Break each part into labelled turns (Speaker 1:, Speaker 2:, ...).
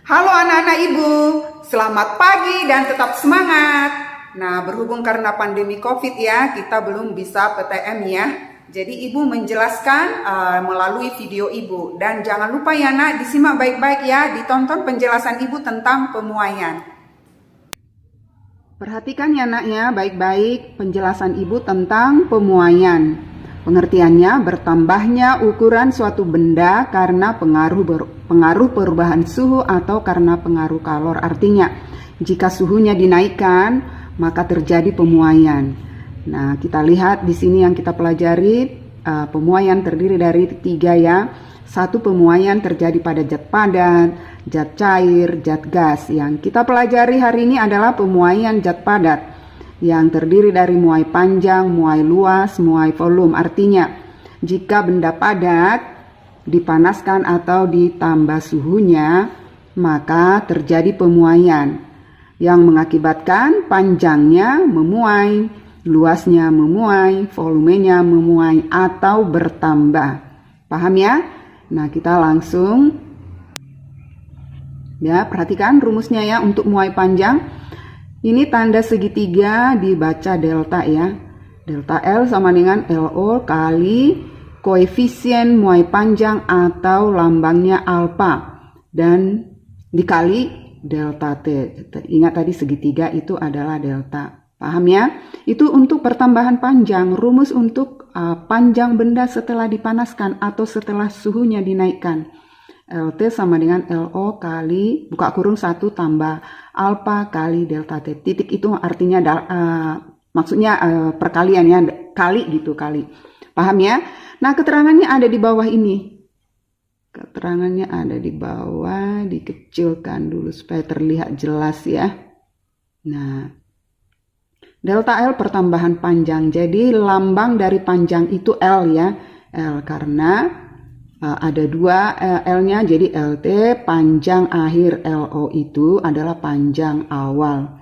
Speaker 1: Halo anak-anak ibu, selamat pagi dan tetap semangat. Nah, berhubung karena pandemi COVID ya, kita belum bisa PTM ya. Jadi ibu menjelaskan melalui video ibu. Dan jangan lupa ya nak, disimak baik-baik ya, ditonton penjelasan ibu tentang pemuaian. Perhatikan ya nak ya, baik-baik penjelasan ibu tentang pemuaian. Pengertiannya, bertambahnya ukuran suatu benda karena pengaruh perubahan suhu atau karena pengaruh kalor. Artinya, jika suhunya dinaikkan, maka terjadi pemuaian. Nah, kita lihat di sini yang kita pelajari, pemuaian terdiri dari 3 ya. 1, pemuaian terjadi pada zat padat, zat cair, zat gas. Yang kita pelajari hari ini adalah pemuaian zat padat, yang terdiri dari muai panjang, muai luas, muai volume. Artinya, jika benda padat dipanaskan atau ditambah suhunya, maka terjadi pemuaian yang mengakibatkan panjangnya memuai, luasnya memuai, volumenya memuai atau bertambah. Paham ya? Nah, kita langsung ya, perhatikan rumusnya ya untuk muai panjang. Ini tanda segitiga dibaca delta ya. Delta L sama dengan LO kali koefisien muai panjang atau lambangnya alfa. Dan dikali delta T. Ingat tadi segitiga itu adalah delta. Paham ya? Itu untuk pertambahan panjang. Rumus untuk panjang benda setelah dipanaskan atau setelah suhunya dinaikkan. LT sama dengan LO kali buka kurung 1 tambah alfa kali delta T. Titik itu artinya maksudnya perkalian ya, kali gitu, kali. Paham ya? Nah, keterangannya ada di bawah ini. Keterangannya ada di bawah, dikecilkan dulu supaya terlihat jelas ya. Nah, delta L pertambahan panjang. Jadi lambang dari panjang itu L ya. L karena ada 2 L-nya, jadi LT, panjang akhir LO itu adalah panjang awal.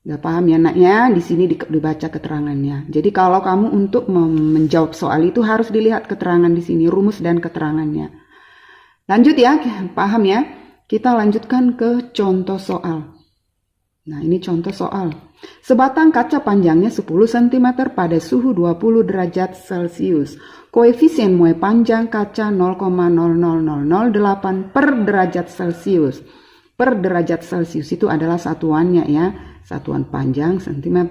Speaker 1: Udah paham ya naknya? Di sini dibaca keterangannya. Jadi kalau kamu untuk menjawab soal itu harus dilihat keterangan di sini, rumus dan keterangannya. Lanjut ya, paham ya? Kita lanjutkan ke contoh soal. Nah, ini contoh soal. Sebatang kaca panjangnya 10 cm pada suhu 20 derajat Celcius. Koefisien muai panjang kaca 0,00008 per derajat Celcius. Per derajat Celcius itu adalah satuannya ya, satuan panjang cm.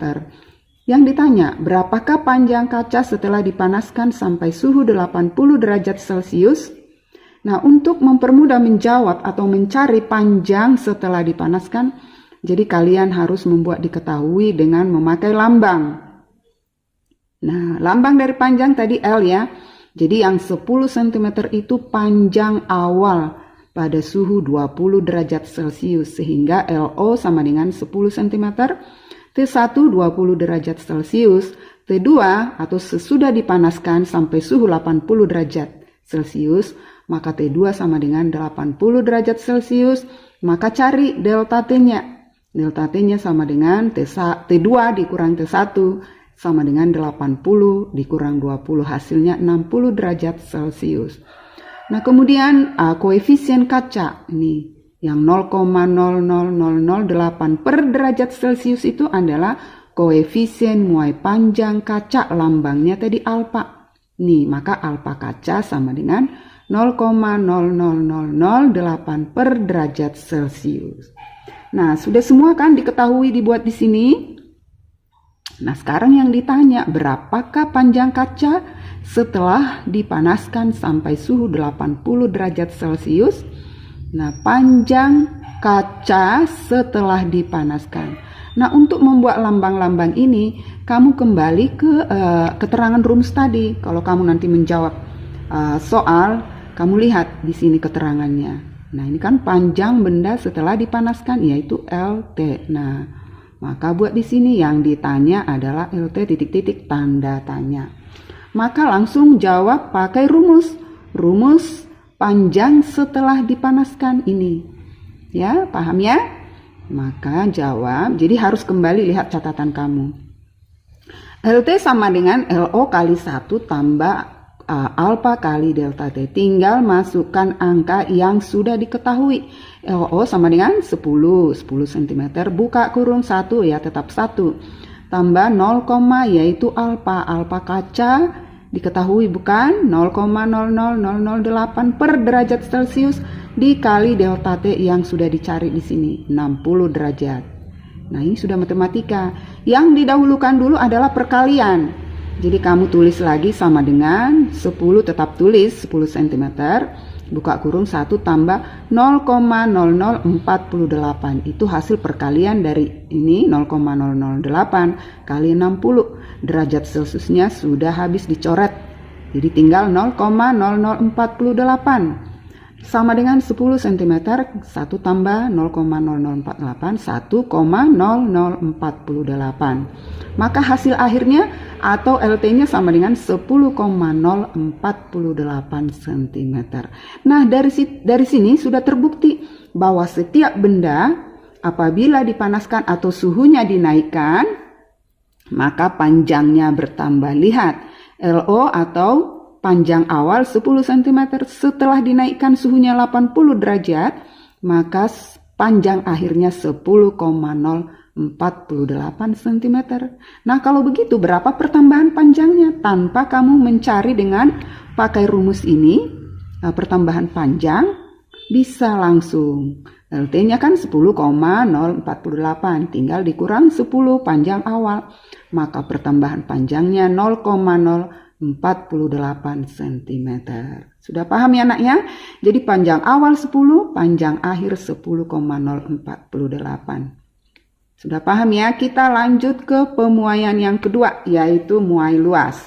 Speaker 1: Yang ditanya, berapakah panjang kaca setelah dipanaskan sampai suhu 80 derajat Celcius? Nah, untuk mempermudah menjawab atau mencari panjang setelah dipanaskan, jadi kalian harus membuat diketahui dengan memakai lambang. Nah, lambang dari panjang tadi L ya. Jadi yang 10 cm itu panjang awal pada suhu 20 derajat Celcius. Sehingga LO sama dengan 10 cm. T1 20 derajat Celcius. T2 atau sesudah dipanaskan sampai suhu 80 derajat Celcius. Maka T2 sama dengan 80 derajat Celcius. Maka cari delta T-nya. Delta T-nya sama dengan T2 dikurang T1 sama dengan 80 dikurang 20, hasilnya 60 derajat Celcius. Nah, kemudian koefisien kaca ini yang 0,00008 per derajat Celcius itu adalah koefisien muai panjang kaca, lambangnya tadi alfa. Nih, maka alfa kaca sama dengan 0,00008 per derajat Celcius. Nah, sudah semua kan diketahui dibuat di sini? Nah, sekarang yang ditanya, berapakah panjang kaca setelah dipanaskan sampai suhu 80 derajat Celcius? Nah, panjang kaca setelah dipanaskan. Nah, untuk membuat lambang-lambang ini, kamu kembali ke keterangan rumus tadi. Kalau kamu nanti menjawab soal, kamu lihat di sini keterangannya. Nah, ini kan panjang benda setelah dipanaskan, yaitu LT. Nah, maka buat di sini yang ditanya adalah LT titik-titik tanda tanya. Maka langsung jawab pakai rumus. Rumus panjang setelah dipanaskan ini. Ya, paham ya? Maka jawab, jadi harus kembali lihat catatan kamu. LT sama dengan LO kali 1 tambah alfa kali delta T. Tinggal masukkan angka yang sudah diketahui. LO sama dengan 10 cm, buka kurung 1 ya, tetap 1. Tambah 0, yaitu alfa kaca diketahui bukan, 0,00008 per derajat Celcius dikali delta T yang sudah dicari di sini, 60 derajat. Nah, ini sudah matematika. Yang didahulukan dulu adalah perkalian. Jadi kamu tulis lagi sama dengan 10, tetap tulis 10 cm, buka kurung 1 tambah 0,0048. Itu hasil perkalian dari ini, 0,008 kali 60. Derajat Celciusnya sudah habis dicoret. Jadi tinggal 0,0048. Sama dengan 10 cm, 1 tambah 0,0048, 1,0048. Maka hasil akhirnya atau LT-nya sama dengan 10,048 cm. Nah, dari sini sudah terbukti bahwa setiap benda apabila dipanaskan atau suhunya dinaikkan, maka panjangnya bertambah. Lihat, LO atau panjang awal 10 cm, setelah dinaikkan suhunya 80 derajat, maka panjang akhirnya 10,048 cm. Nah, kalau begitu berapa pertambahan panjangnya? Tanpa kamu mencari dengan pakai rumus ini, pertambahan panjang bisa langsung. LT-nya kan 10,048, tinggal dikurang 10 panjang awal, maka pertambahan panjangnya 0,048 cm. Sudah paham ya anaknya? Jadi panjang awal 10, panjang akhir 10,048. Sudah paham ya? Kita lanjut ke pemuaian yang kedua, yaitu muai luas.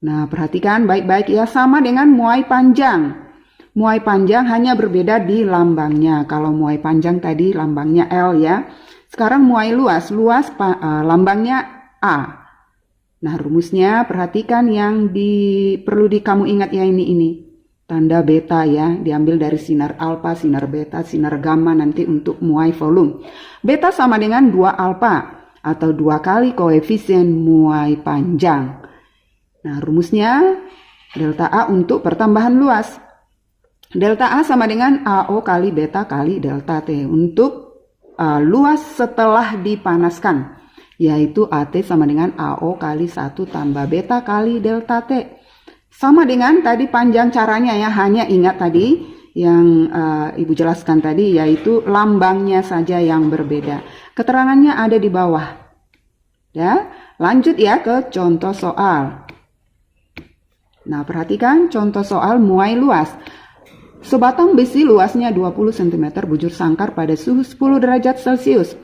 Speaker 1: Nah, perhatikan baik-baik ya, sama dengan muai panjang. Muai panjang hanya berbeda di lambangnya. Kalau muai panjang tadi lambangnya L ya. Sekarang muai luas, lambangnya A. Nah, rumusnya perhatikan yang perlu kamu ingat ya, ini. Tanda beta ya, diambil dari sinar alfa, sinar beta, sinar gamma nanti untuk muai volume. Beta sama dengan 2 alfa atau 2 kali koefisien muai panjang. Nah, rumusnya delta A untuk pertambahan luas. Delta A sama dengan AO kali beta kali delta T untuk luas setelah dipanaskan, yaitu AT sama dengan AO kali 1 tambah beta kali delta T. Sama dengan tadi panjang caranya ya, hanya ingat tadi yang Ibu jelaskan tadi, yaitu lambangnya saja yang berbeda. Keterangannya ada di bawah. Ya, lanjut ya ke contoh soal. Nah, perhatikan contoh soal muai luas. Sebatang besi luasnya 20 cm bujur sangkar pada suhu 10 derajat Celcius.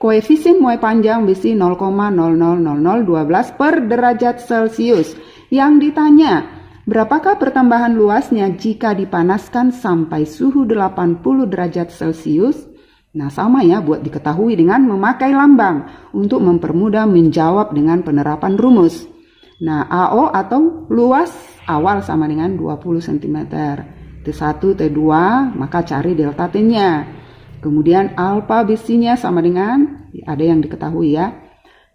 Speaker 1: Koefisien muai panjang besi 0,000012 per derajat Celcius. Yang ditanya, berapakah pertambahan luasnya jika dipanaskan sampai suhu 80 derajat Celcius? Nah, sama ya buat diketahui dengan memakai lambang untuk mempermudah menjawab dengan penerapan rumus. Nah, AO atau luas awal sama dengan 20 cm. T1, T2, maka cari delta T-nya. Kemudian alfa besinya sama dengan, ada yang diketahui ya.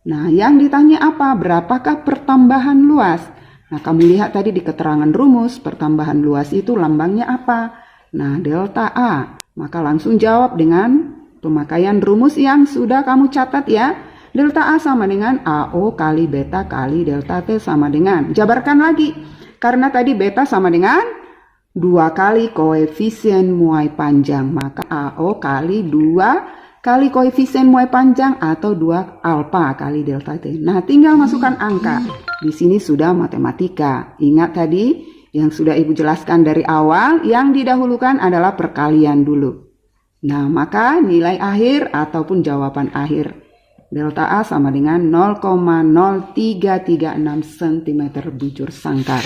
Speaker 1: Nah, yang ditanya apa? Berapakah pertambahan luas? Nah, kamu lihat tadi di keterangan rumus, pertambahan luas itu lambangnya apa? Nah, delta A. Maka langsung jawab dengan pemakaian rumus yang sudah kamu catat ya. Delta A sama dengan AO kali beta kali delta T sama dengan, jabarkan lagi. Karena tadi beta sama dengan 2 kali koefisien muai panjang, maka AO kali 2 kali koefisien muai panjang atau 2 alfa kali delta T. Nah, tinggal masukkan angka. Di sini sudah matematika. Ingat tadi yang sudah Ibu jelaskan dari awal, yang didahulukan adalah perkalian dulu. Nah, maka nilai akhir ataupun jawaban akhir delta A sama dengan 0,0336 cm bujur sangkar.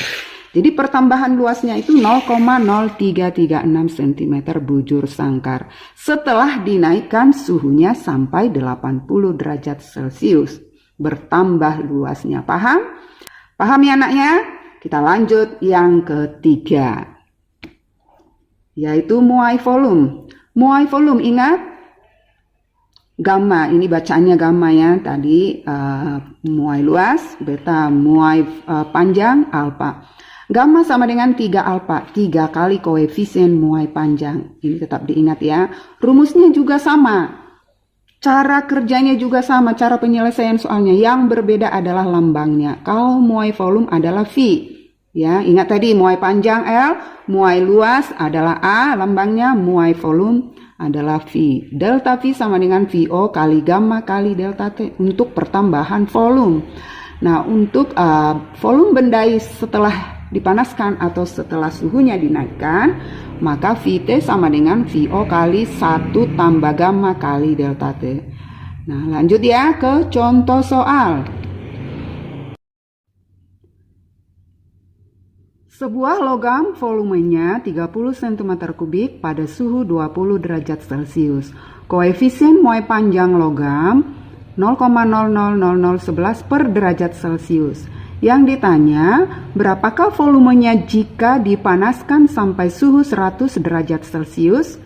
Speaker 1: Jadi pertambahan luasnya itu 0,0336 cm bujur sangkar setelah dinaikkan suhunya sampai 80 derajat Celcius. Bertambah luasnya. Paham? Paham ya anaknya? Kita lanjut yang ketiga, yaitu muai volume. Muai volume, ingat gamma, ini bacaannya gamma ya, tadi muai luas, beta muai panjang, alfa. Gamma sama dengan 3 alfa, 3 kali koefisien muai panjang. Ini tetap diingat ya. Rumusnya juga sama. Cara kerjanya juga sama, cara penyelesaian soalnya. Yang berbeda adalah lambangnya. Kalau muai volume adalah V. Ya, ingat tadi muai panjang L, muai luas adalah A, lambangnya muai volume adalah V. Delta V sama dengan VO kali gamma kali delta T untuk pertambahan volume. Nah, untuk volume benda setelah dipanaskan atau setelah suhunya dinaikkan, maka VT sama dengan VO kali 1 tambah gamma kali delta T. Nah, lanjut ya ke contoh soal. Sebuah logam volumenya 30 cm3 pada suhu 20 derajat Celcius. Koefisien muai panjang logam 0,000011 per derajat Celcius. Yang ditanya, berapakah volumenya jika dipanaskan sampai suhu 100 derajat Celcius?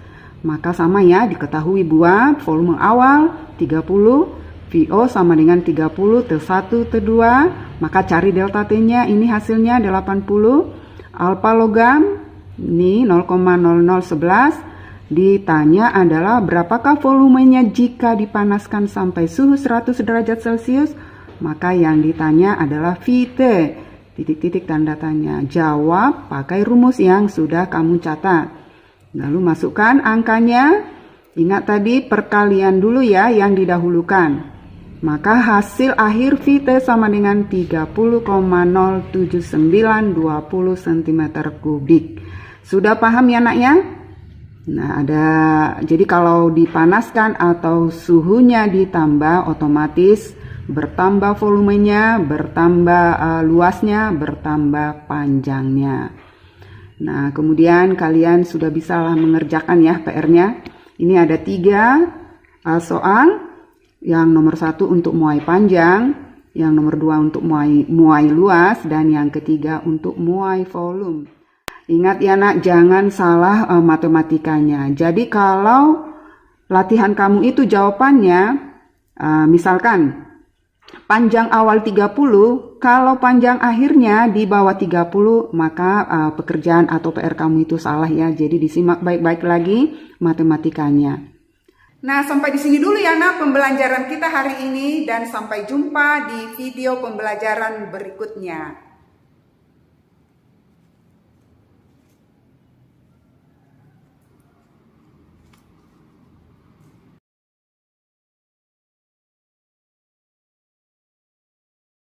Speaker 1: Maka sama ya, diketahui buat volume awal 30, VO sama dengan 30 T1 T2, maka cari delta T-nya, ini hasilnya 80. Alfa logam, ini 0,0011, ditanya adalah berapakah volumenya jika dipanaskan sampai suhu 100 derajat Celcius? Maka yang ditanya adalah VT, titik-titik tanda tanya. Jawab pakai rumus yang sudah kamu catat. Lalu masukkan angkanya. Ingat tadi perkalian dulu ya yang didahulukan. Maka hasil akhir VT sama dengan 30,07920 cm3. Sudah paham ya nak ya? Nah, jadi kalau dipanaskan atau suhunya ditambah, otomatis bertambah volumenya, bertambah luasnya, bertambah panjangnya. Nah, kemudian kalian sudah bisa mengerjakan ya PR-nya. Ini ada 3 soal. Yang nomor 1 untuk muai panjang, yang nomor 2 untuk muai luas, dan yang ketiga untuk muai volume. Ingat ya nak, jangan salah matematikanya. Jadi kalau latihan kamu itu jawabannya, misalkan panjang awal 30, kalau panjang akhirnya di bawah 30, maka pekerjaan atau PR kamu itu salah ya. Jadi disimak baik-baik lagi matematikanya. Nah, sampai di sini dulu ya nak pembelajaran kita hari ini, dan sampai jumpa di video pembelajaran berikutnya.